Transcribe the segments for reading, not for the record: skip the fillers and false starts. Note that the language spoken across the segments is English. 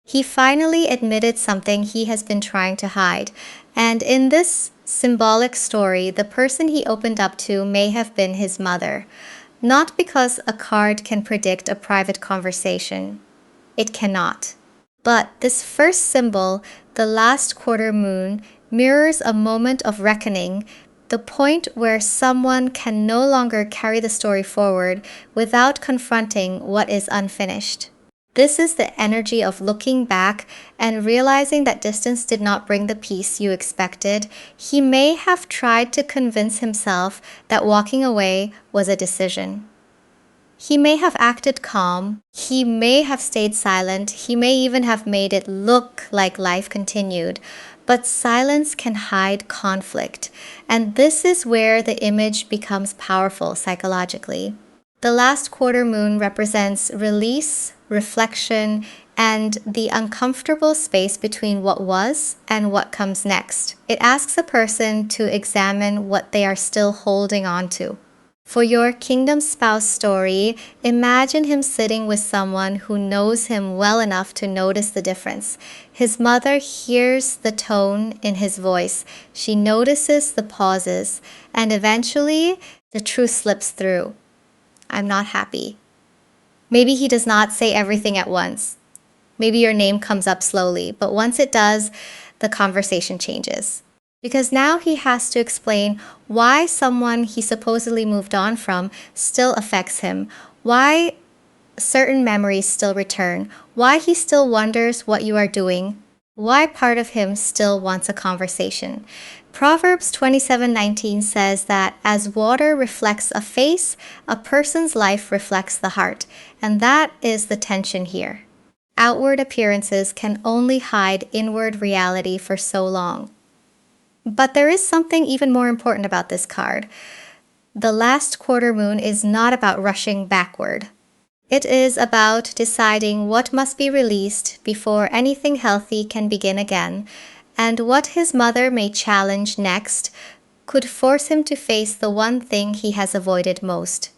He finally admitted something he has been trying to hide. And in this symbolic story, the person he opened up to may have been his mother. Not because a card can predict a private conversation. It cannot. But this first symbol, the last quarter moon, mirrors a moment of reckoning, the point where someone can no longer carry the story forward without confronting what is unfinished. This is the energy of looking back and realizing that distance did not bring the peace you expected. He may have tried to convince himself that walking away was a decision. He may have acted calm, he may have stayed silent, he may even have made it look like life continued, but silence can hide conflict, and this is where the image becomes powerful psychologically. The last quarter moon represents release, reflection, and the uncomfortable space between what was and what comes next. It asks a person to examine what they are still holding on to. For your kingdom spouse story, imagine him sitting with someone who knows him well enough to notice the difference. His mother hears the tone in his voice. She notices the pauses, and eventually the truth slips through. I'm not happy. Maybe he does not say everything at once. Maybe your name comes up slowly, but once it does, the conversation changes. Because now he has to explain why someone he supposedly moved on from still affects him, why certain memories still return, why he still wonders what you are doing, why part of him still wants a conversation. Proverbs 27:19 says that as water reflects a face, a person's life reflects the heart, and that is the tension here. Outward appearances can only hide inward reality for so long. But there is something even more important about this card. The last quarter moon is not about rushing backward. It is about deciding what must be released before anything healthy can begin again, and what his mother may challenge next could force him to face the one thing he has avoided most.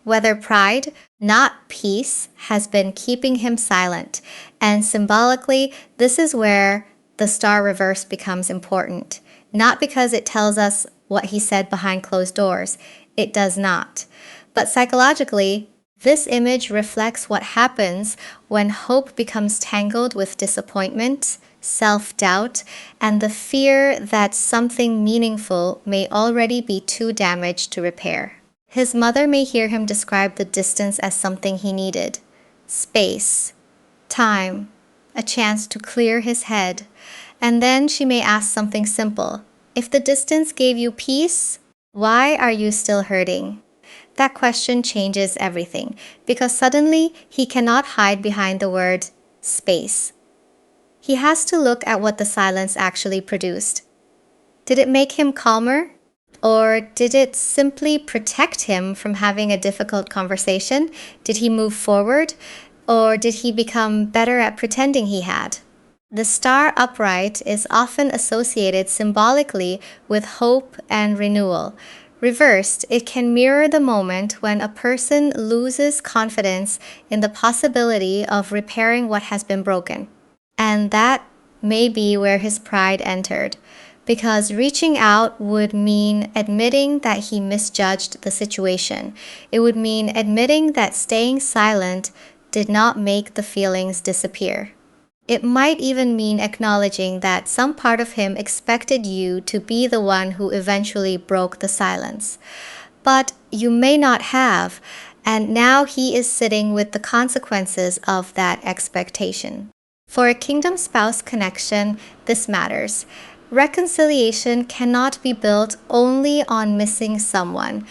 Whether pride, not peace, has been keeping him silent, and symbolically, this is where the star reverse becomes important. Not because it tells us what he said behind closed doors. It does not. But psychologically, this image reflects what happens when hope becomes tangled with disappointment, self-doubt, and the fear that something meaningful may already be too damaged to repair. His mother may hear him describe the distance as something he needed. Space, time, a chance to clear his head. And then she may ask something simple. If the distance gave you peace, why are you still hurting? That question changes everything because suddenly he cannot hide behind the word space. He has to look at what the silence actually produced. Did it make him calmer? Or did it simply protect him from having a difficult conversation? Did he move forward? Or did he become better at pretending he had? The star upright is often associated symbolically with hope and renewal. Reversed, it can mirror the moment when a person loses confidence in the possibility of repairing what has been broken. And that may be where his pride entered, because reaching out would mean admitting that he misjudged the situation. It would mean admitting that staying silent did not make the feelings disappear. It might even mean acknowledging that some part of him expected you to be the one who eventually broke the silence. But you may not have, and now he is sitting with the consequences of that expectation. For a kingdom spouse connection, this matters. Reconciliation cannot be built only on missing someone.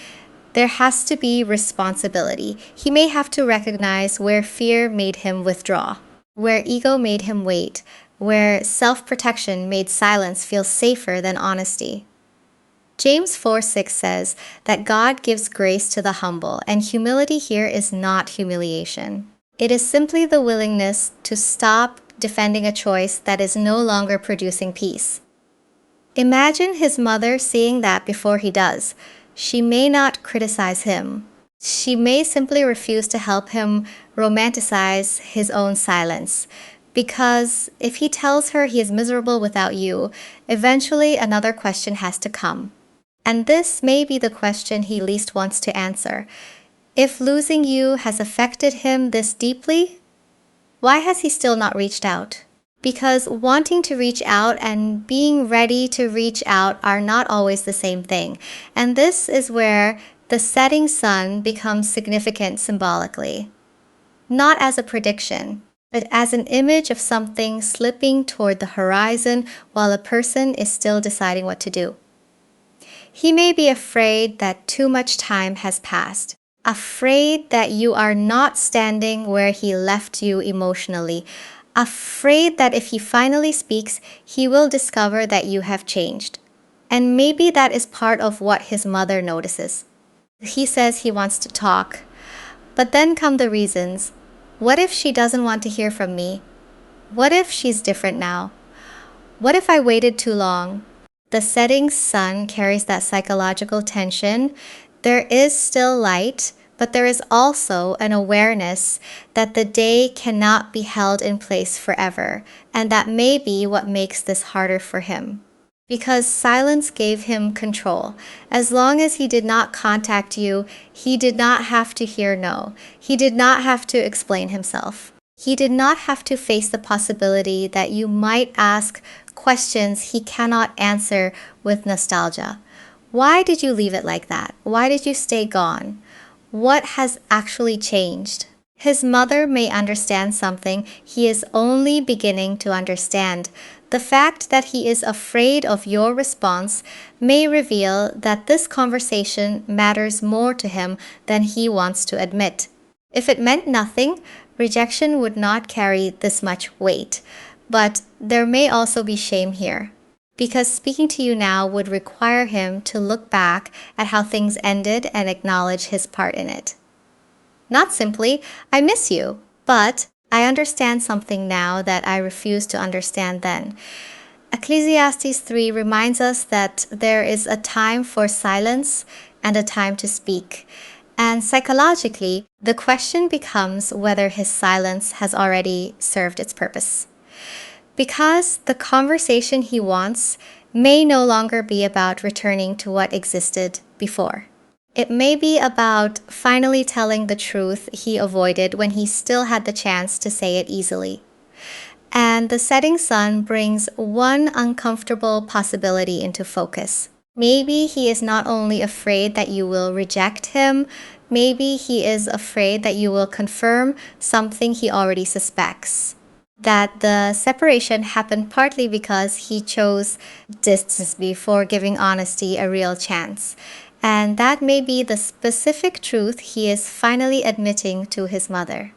There has to be responsibility. He may have to recognize where fear made him withdraw, where ego made him wait, where self-protection made silence feel safer than honesty. James 4:6 says that God gives grace to the humble, and humility here is not humiliation. It is simply the willingness to stop defending a choice that is no longer producing peace. Imagine his mother seeing that before he does. She may not criticize him. She may simply refuse to help him romanticize his own silence. Because if he tells her he is miserable without you, eventually another question has to come. And this may be the question he least wants to answer. If losing you has affected him this deeply, why has he still not reached out? Because wanting to reach out and being ready to reach out are not always the same thing. And this is where the setting sun becomes significant symbolically. Not as a prediction, but as an image of something slipping toward the horizon while a person is still deciding what to do. He may be afraid that too much time has passed, afraid that you are not standing where he left you emotionally, afraid that if he finally speaks, he will discover that you have changed. And maybe that is part of what his mother notices. He says he wants to talk, but then come the reasons. What if she doesn't want to hear from me? What if she's different now? What if I waited too long? The setting sun carries that psychological tension. There is still light, but there is also an awareness that the day cannot be held in place forever, and that may be what makes this harder for him. Because silence gave him control. As long as he did not contact you, he did not have to hear no. He did not have to explain himself. He did not have to face the possibility that you might ask questions he cannot answer with nostalgia. Why did you leave it like that? Why did you stay gone? What has actually changed? His mother may understand something he is only beginning to understand. The fact that he is afraid of your response may reveal that this conversation matters more to him than he wants to admit. If it meant nothing, rejection would not carry this much weight. But there may also be shame here, because speaking to you now would require him to look back at how things ended and acknowledge his part in it. Not simply, I miss you, but I understand something now that I refused to understand then. Ecclesiastes 3 reminds us that there is a time for silence and a time to speak. And psychologically, the question becomes whether his silence has already served its purpose. Because the conversation he wants may no longer be about returning to what existed before. It may be about finally telling the truth he avoided when he still had the chance to say it easily. And the setting sun brings one uncomfortable possibility into focus. Maybe he is not only afraid that you will reject him, maybe he is afraid that you will confirm something he already suspects. That the separation happened partly because he chose distance before giving honesty a real chance. And that may be the specific truth he is finally admitting to his mother.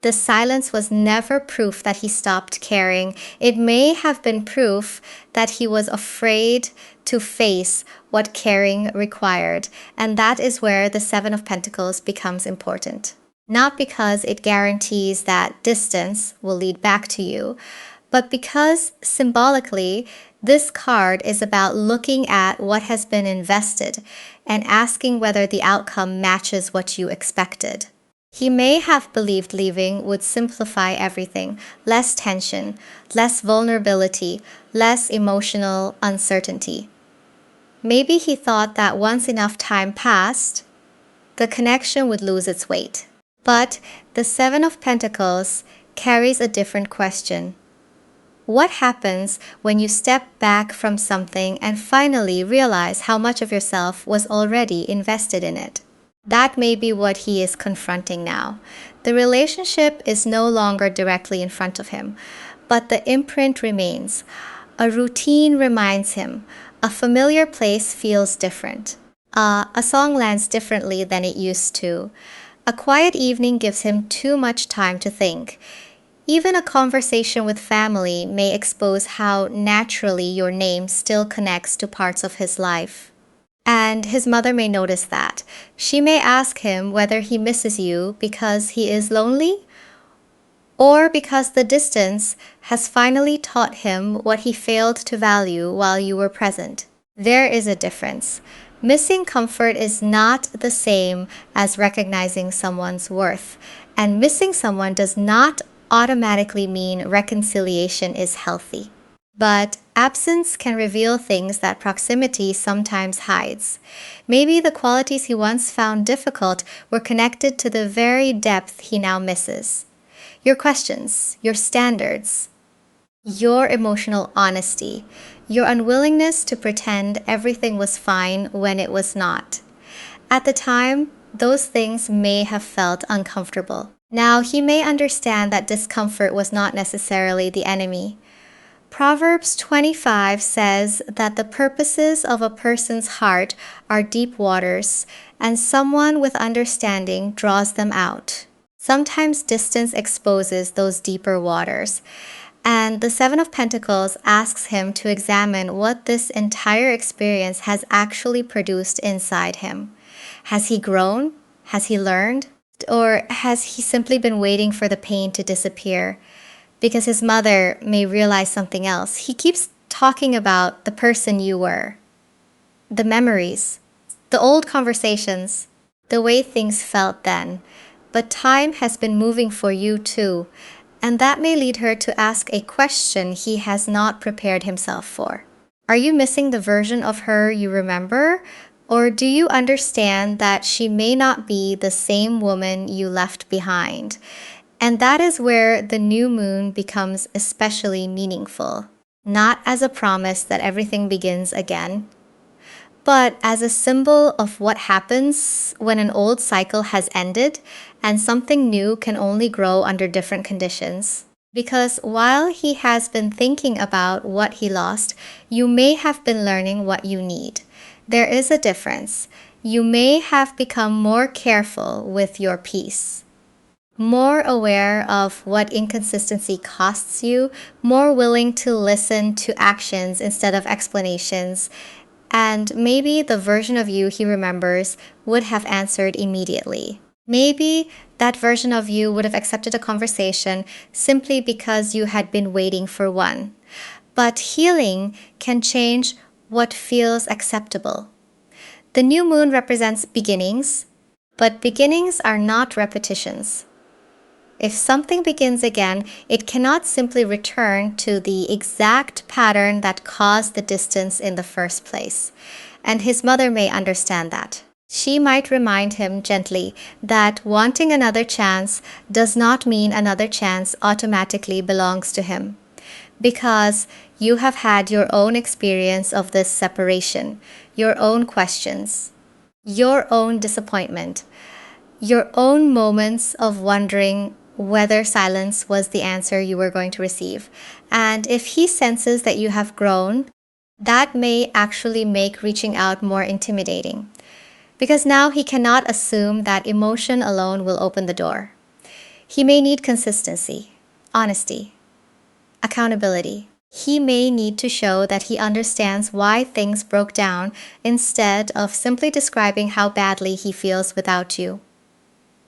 The silence was never proof that he stopped caring. It may have been proof that he was afraid to face what caring required. And that is where the Seven of Pentacles becomes important. Not because it guarantees that distance will lead back to you, but because symbolically, this card is about looking at what has been invested and asking whether the outcome matches what you expected. He may have believed leaving would simplify everything, less tension, less vulnerability, less emotional uncertainty. Maybe he thought that once enough time passed, the connection would lose its weight. But the Seven of Pentacles carries a different question. What happens when you step back from something and finally realize how much of yourself was already invested in it? That may be what he is confronting now. The relationship is no longer directly in front of him, but the imprint remains. A routine reminds him. A familiar place feels different. A song lands differently than it used to. A quiet evening gives him too much time to think. Even a conversation with family may expose how naturally your name still connects to parts of his life. And his mother may notice that. She may ask him whether he misses you because he is lonely, or because the distance has finally taught him what he failed to value while you were present. There is a difference. Missing comfort is not the same as recognizing someone's worth. And missing someone does not automatically mean reconciliation is healthy. But absence can reveal things that proximity sometimes hides. Maybe the qualities he once found difficult were connected to the very depth he now misses. Your questions, your standards, your emotional honesty, your unwillingness to pretend everything was fine when it was not. At the time, those things may have felt uncomfortable. Now, he may understand that discomfort was not necessarily the enemy. Proverbs 25 says that the purposes of a person's heart are deep waters, and someone with understanding draws them out. Sometimes distance exposes those deeper waters. And the Seven of Pentacles asks him to examine what this entire experience has actually produced inside him. Has he grown? Has he learned? Or has he simply been waiting for the pain to disappear? Because his mother may realize something else. He keeps talking about the person you were, the memories, the old conversations, the way things felt then. But time has been moving for you too, and that may lead her to ask a question he has not prepared himself for. Are you missing the version of her you remember? Or do you understand that she may not be the same woman you left behind? And that is where the new moon becomes especially meaningful. Not as a promise that everything begins again, but as a symbol of what happens when an old cycle has ended and something new can only grow under different conditions. Because while he has been thinking about what he lost, you may have been learning what you need. There is a difference. You may have become more careful with your peace, more aware of what inconsistency costs you, more willing to listen to actions instead of explanations, and maybe the version of you he remembers would have answered immediately. Maybe that version of you would have accepted a conversation simply because you had been waiting for one. But healing can change what feels acceptable. The new moon represents beginnings, but beginnings are not repetitions. If something begins again, it cannot simply return to the exact pattern that caused the distance in the first place. And his mother may understand that. She might remind him gently that wanting another chance does not mean another chance automatically belongs to him. Because you have had your own experience of this separation, your own questions, your own disappointment, your own moments of wondering whether silence was the answer you were going to receive. And if he senses that you have grown, that may actually make reaching out more intimidating. Because now he cannot assume that emotion alone will open the door. He may need consistency, honesty, accountability. He may need to show that he understands why things broke down instead of simply describing how badly he feels without you.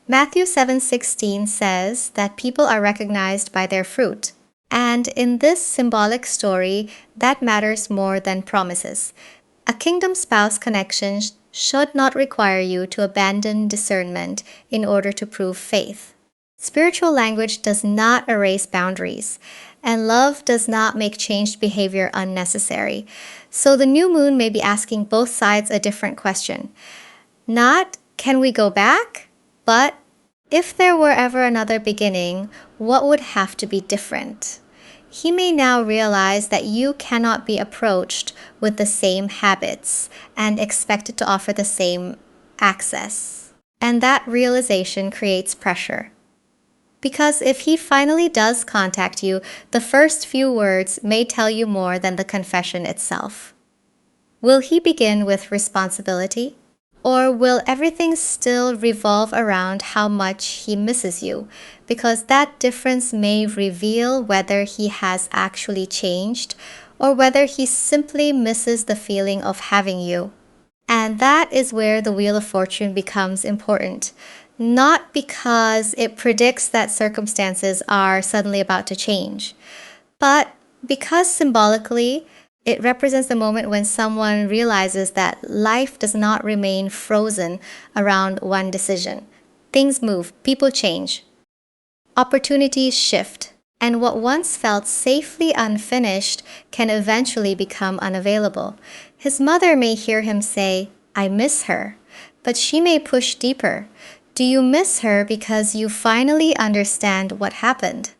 Matthew 7:16 says that people are recognized by their fruit. And in this symbolic story, that matters more than promises. A kingdom spouse connection should not require you to abandon discernment in order to prove faith. Spiritual language does not erase boundaries, and love does not make changed behavior unnecessary. So the new moon may be asking both sides a different question. Not, can we go back? But if there were ever another beginning, what would have to be different? He may now realize that you cannot be approached with the same habits and expected to offer the same access. And that realization creates pressure. Because if he finally does contact you, the first few words may tell you more than the confession itself. Will he begin with responsibility? Or will everything still revolve around how much he misses you? Because that difference may reveal whether he has actually changed or whether he simply misses the feeling of having you. And that is where the Wheel of Fortune becomes important. Not because it predicts that circumstances are suddenly about to change, but because symbolically, it represents the moment when someone realizes that life does not remain frozen around one decision. Things move, people change. opportunities shift, and what once felt safely unfinished can eventually become unavailable. His mother may hear him say, "I miss her," but she may push deeper. Do you miss her because you finally understand what happened?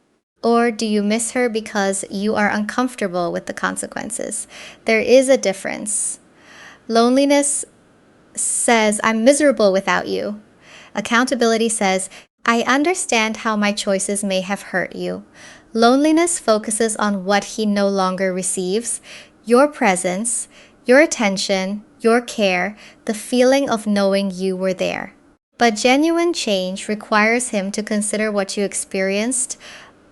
Or do you miss her because you are uncomfortable with the consequences? There is a difference. Loneliness says, "I'm miserable without you." Accountability says, "I understand how my choices may have hurt you." Loneliness focuses on what he no longer receives: your presence, your attention, your care, the feeling of knowing you were there. But genuine change requires him to consider what you experienced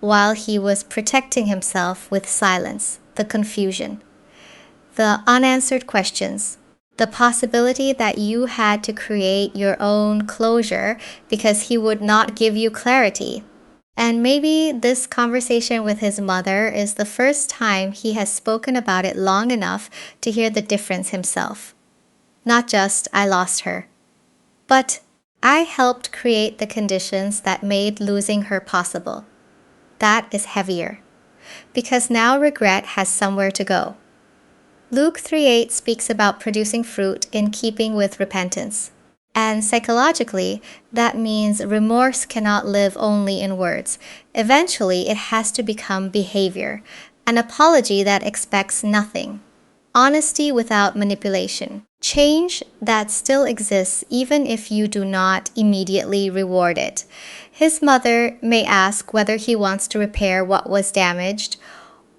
while he was protecting himself with silence, the confusion, the unanswered questions, the possibility that you had to create your own closure because he would not give you clarity. And maybe this conversation with his mother is the first time he has spoken about it long enough to hear the difference himself. Not just, "I lost her," but "I helped create the conditions that made losing her possible." That is heavier, because now regret has somewhere to go. Luke 3:8 speaks about producing fruit in keeping with repentance. And psychologically, that means remorse cannot live only in words. Eventually, it has to become behavior, an apology that expects nothing, honesty without manipulation, change that still exists even if you do not immediately reward it. His mother may ask whether he wants to repair what was damaged,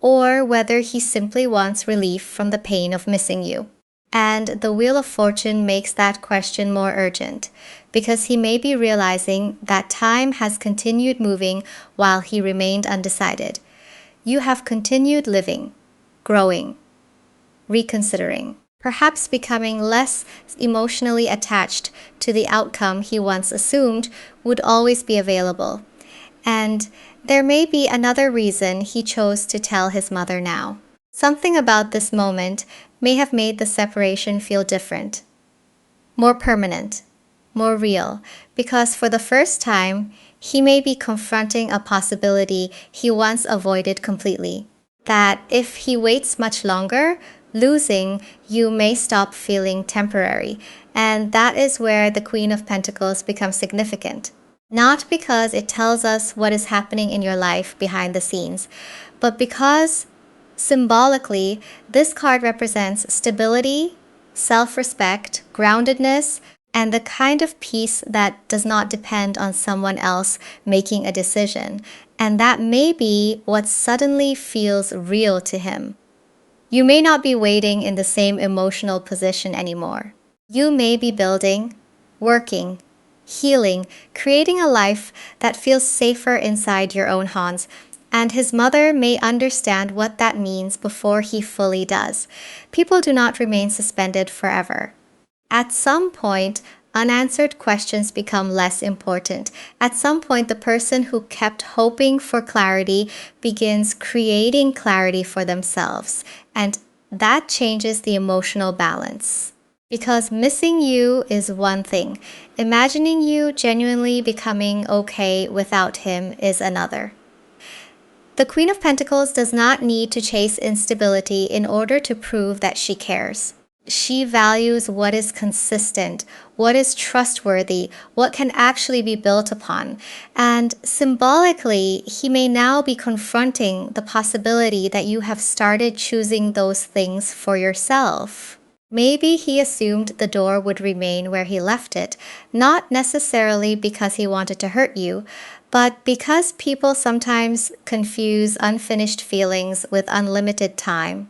or whether he simply wants relief from the pain of missing you. And the Wheel of Fortune makes that question more urgent, because he may be realizing that time has continued moving while he remained undecided. You have continued living, growing, reconsidering, perhaps becoming less emotionally attached to the outcome he once assumed would always be available. And there may be another reason he chose to tell his mother now. Something about this moment may have made the separation feel different, more permanent, more real, because for the first time, he may be confronting a possibility he once avoided completely. That if he waits much longer, losing you may stop feeling temporary, and that is where the Queen of Pentacles becomes significant. Not because it tells us what is happening in your life behind the scenes, but because symbolically, this card represents stability, self-respect, groundedness, and the kind of peace that does not depend on someone else making a decision. And that may be what suddenly feels real to him. You may not be waiting in the same emotional position anymore. You may be building, working, healing, creating a life that feels safer inside your own hands. And his mother may understand what that means before he fully does. People do not remain suspended forever. At some point, unanswered questions become less important. At some point, the person who kept hoping for clarity begins creating clarity for themselves. And that changes the emotional balance. Because missing you is one thing. Imagining you genuinely becoming okay without him is another. The Queen of Pentacles does not need to chase instability in order to prove that she cares. She values what is consistent, what is trustworthy, what can actually be built upon. And symbolically, he may now be confronting the possibility that you have started choosing those things for yourself. Maybe he assumed the door would remain where he left it, not necessarily because he wanted to hurt you, but because people sometimes confuse unfinished feelings with unlimited time.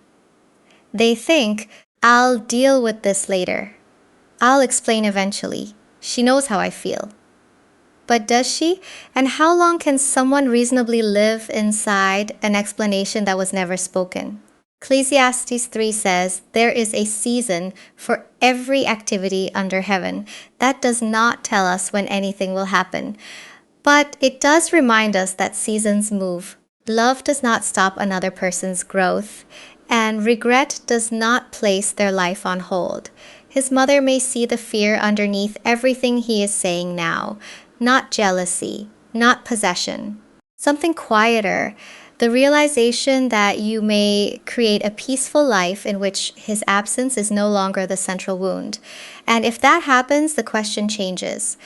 They think, "I'll deal with this later. I'll explain eventually. She knows how I feel." But does she? And how long can someone reasonably live inside an explanation that was never spoken? Ecclesiastes 3 says, "There is a season for every activity under heaven." That does not tell us when anything will happen. But it does remind us that seasons move. Love does not stop another person's growth, and regret does not place their life on hold. His mother may see the fear underneath everything he is saying now, not jealousy, not possession, something quieter, the realization that you may create a peaceful life in which his absence is no longer the central wound. And if that happens, the question changes.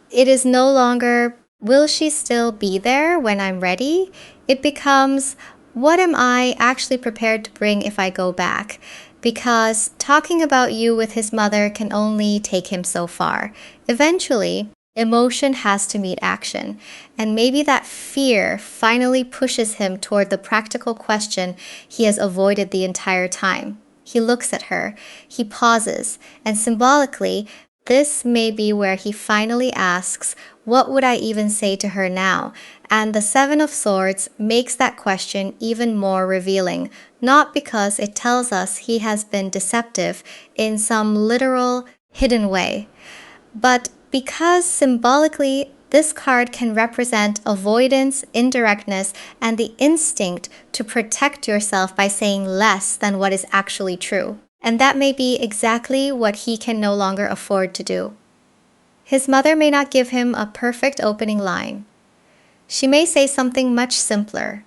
It is no longer, will she still be there when I'm ready? It becomes, what am I actually prepared to bring if I go back? Because talking about you with his mother can only take him so far. Eventually, emotion has to meet action. And maybe that fear finally pushes him toward the practical question he has avoided the entire time. He looks at her, he pauses, and symbolically, this may be where he finally asks, what would I even say to her now? And the Seven of Swords makes that question even more revealing, not because it tells us he has been deceptive in some literal, hidden way, but because symbolically this card can represent avoidance, indirectness, and the instinct to protect yourself by saying less than what is actually true. And that may be exactly what he can no longer afford to do. His mother may not give him a perfect opening line. She may say something much simpler.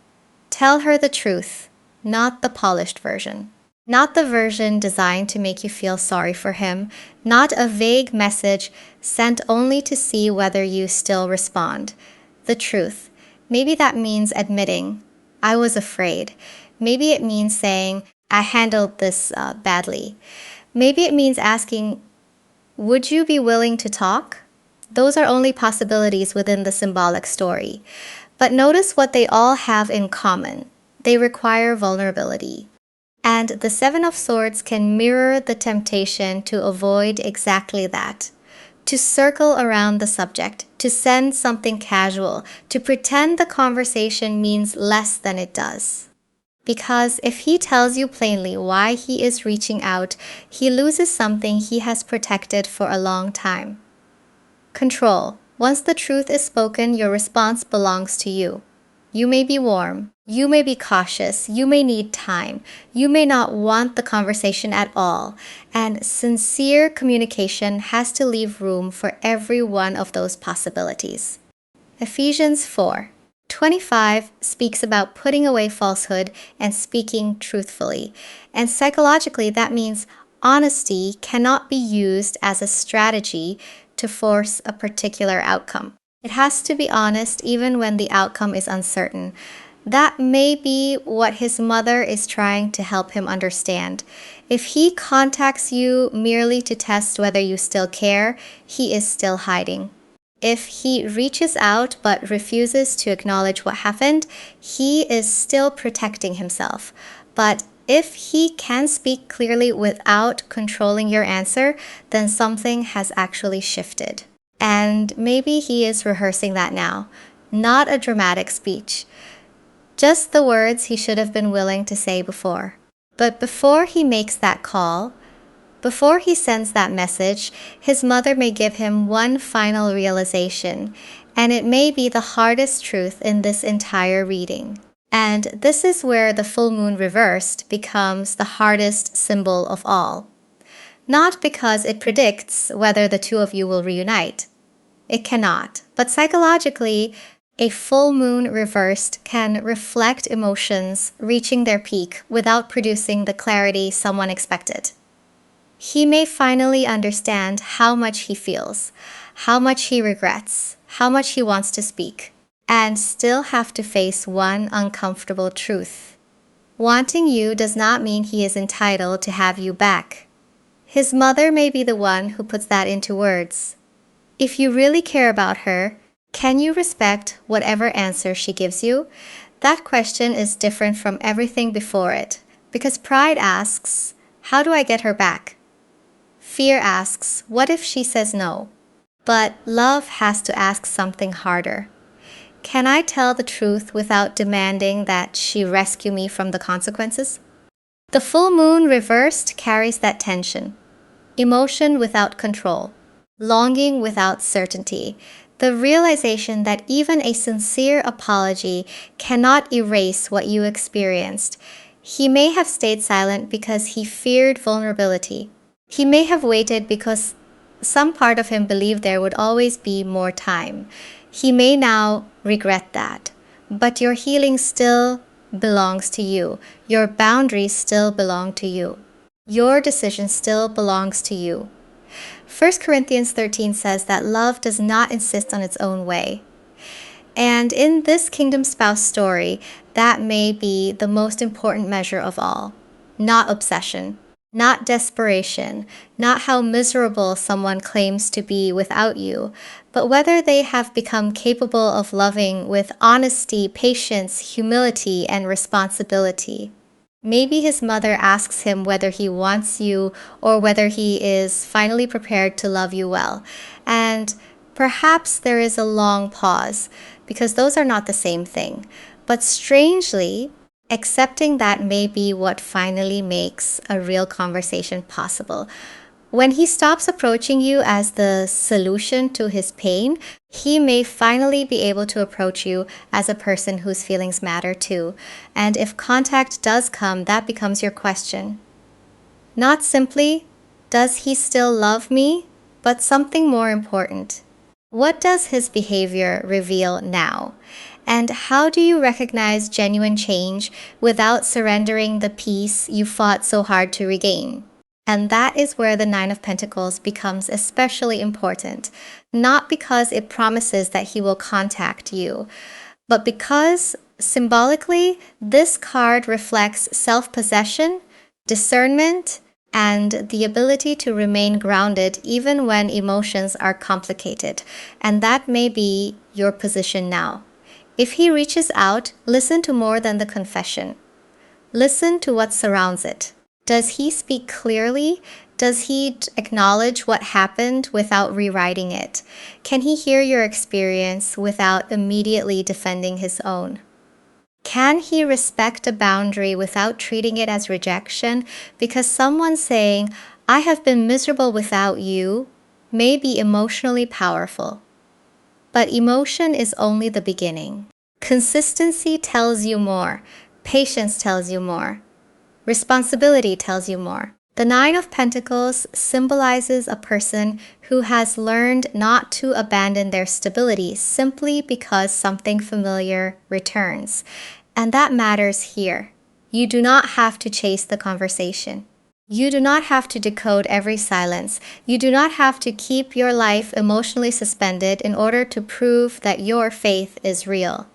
Tell her the truth, not the polished version. Not the version designed to make you feel sorry for him, not a vague message sent only to see whether you still respond. The truth. Maybe that means admitting, I was afraid. Maybe it means saying, I handled this badly. Maybe it means asking, would you be willing to talk? Those are only possibilities within the symbolic story. But notice what they all have in common. They require vulnerability. And the Seven of Swords can mirror the temptation to avoid exactly that. To circle around the subject, to send something casual, to pretend the conversation means less than it does. Because if he tells you plainly why he is reaching out, he loses something he has protected for a long time. Control. Once the truth is spoken, your response belongs to you. You may be warm. You may be cautious. You may need time. You may not want the conversation at all. And sincere communication has to leave room for every one of those possibilities. Ephesians 4:25 speaks about putting away falsehood and speaking truthfully. And psychologically, that means honesty cannot be used as a strategy to force a particular outcome. It has to be honest even when the outcome is uncertain. That may be what his mother is trying to help him understand. If he contacts you merely to test whether you still care, he is still hiding. If he reaches out but refuses to acknowledge what happened, he is still protecting himself. But if he can speak clearly without controlling your answer, then something has actually shifted. And maybe he is rehearsing that now. Not a dramatic speech. Just the words he should have been willing to say before. But before he makes that call, before he sends that message, his mother may give him one final realization, and it may be the hardest truth in this entire reading. And this is where the full moon reversed becomes the hardest symbol of all. Not because it predicts whether the two of you will reunite. It cannot. But psychologically, a full moon reversed can reflect emotions reaching their peak without producing the clarity someone expected. He may finally understand how much he feels, how much he regrets, how much he wants to speak, and still have to face one uncomfortable truth. Wanting you does not mean he is entitled to have you back. His mother may be the one who puts that into words. If you really care about her, can you respect whatever answer she gives you? That question is different from everything before it, because pride asks, how do I get her back? Fear asks, what if she says no? But love has to ask something harder. Can I tell the truth without demanding that she rescue me from the consequences? The full moon reversed carries that tension. Emotion without control. Longing without certainty. The realization that even a sincere apology cannot erase what you experienced. He may have stayed silent because he feared vulnerability. He may have waited because some part of him believed there would always be more time. He may now regret that, but your healing still belongs to you. Your boundaries still belong to you. Your decision still belongs to you. 1 Corinthians 13 says that love does not insist on its own way. And in this kingdom spouse story, that may be the most important measure of all. Not obsession, not desperation, not how miserable someone claims to be without you, but whether they have become capable of loving with honesty, patience, humility, and responsibility. Maybe his mother asks him whether he wants you or whether he is finally prepared to love you well. And perhaps there is a long pause, because those are not the same thing. But strangely, accepting that may be what finally makes a real conversation possible. When he stops approaching you as the solution to his pain, he may finally be able to approach you as a person whose feelings matter too. And if contact does come, that becomes your question. Not simply, does he still love me? But something more important. What does his behavior reveal now? And how do you recognize genuine change without surrendering the peace you fought so hard to regain? And that is where the Nine of Pentacles becomes especially important, not because it promises that he will contact you, but because symbolically, this card reflects self-possession, discernment, and the ability to remain grounded even when emotions are complicated. And that may be your position now. If he reaches out, listen to more than the confession. Listen to what surrounds it. Does he speak clearly? Does he acknowledge what happened without rewriting it? Can he hear your experience without immediately defending his own? Can he respect a boundary without treating it as rejection? Because someone saying, "I have been miserable without you," may be emotionally powerful. But emotion is only the beginning. Consistency tells you more. Patience tells you more. Responsibility tells you more. The Nine of Pentacles symbolizes a person who has learned not to abandon their stability simply because something familiar returns. And that matters here. You do not have to chase the conversation. You do not have to decode every silence. You do not have to keep your life emotionally suspended in order to prove that your faith is real.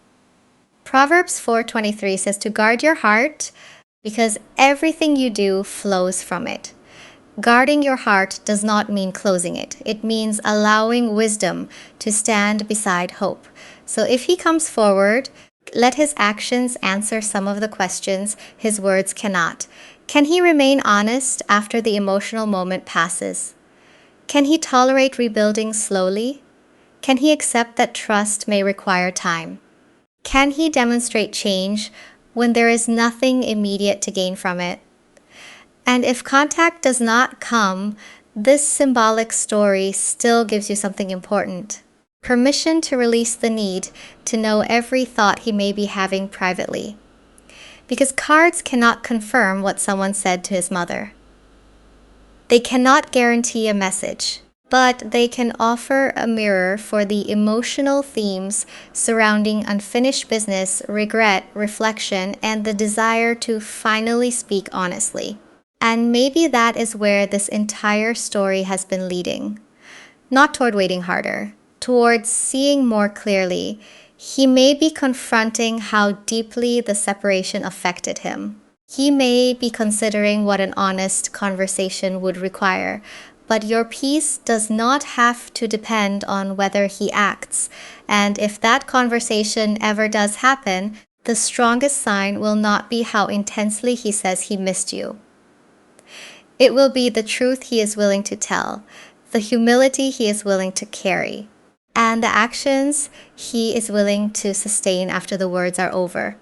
Proverbs 4:23 says to guard your heart, because everything you do flows from it. Guarding your heart does not mean closing it. It means allowing wisdom to stand beside hope. So if he comes forward, let his actions answer some of the questions his words cannot. Can he remain honest after the emotional moment passes? Can he tolerate rebuilding slowly? Can he accept that trust may require time? Can he demonstrate change when there is nothing immediate to gain from it? And if contact does not come, this symbolic story still gives you something important. Permission to release the need to know every thought he may be having privately. Because cards cannot confirm what someone said to his mother. They cannot guarantee a message, but they can offer a mirror for the emotional themes surrounding unfinished business, regret, reflection, and the desire to finally speak honestly. And maybe that is where this entire story has been leading. Not toward waiting harder, towards seeing more clearly. He may be confronting how deeply the separation affected him. He may be considering what an honest conversation would require. But your peace does not have to depend on whether he acts. And if that conversation ever does happen, the strongest sign will not be how intensely he says he missed you. It will be the truth he is willing to tell, the humility he is willing to carry, and the actions he is willing to sustain after the words are over.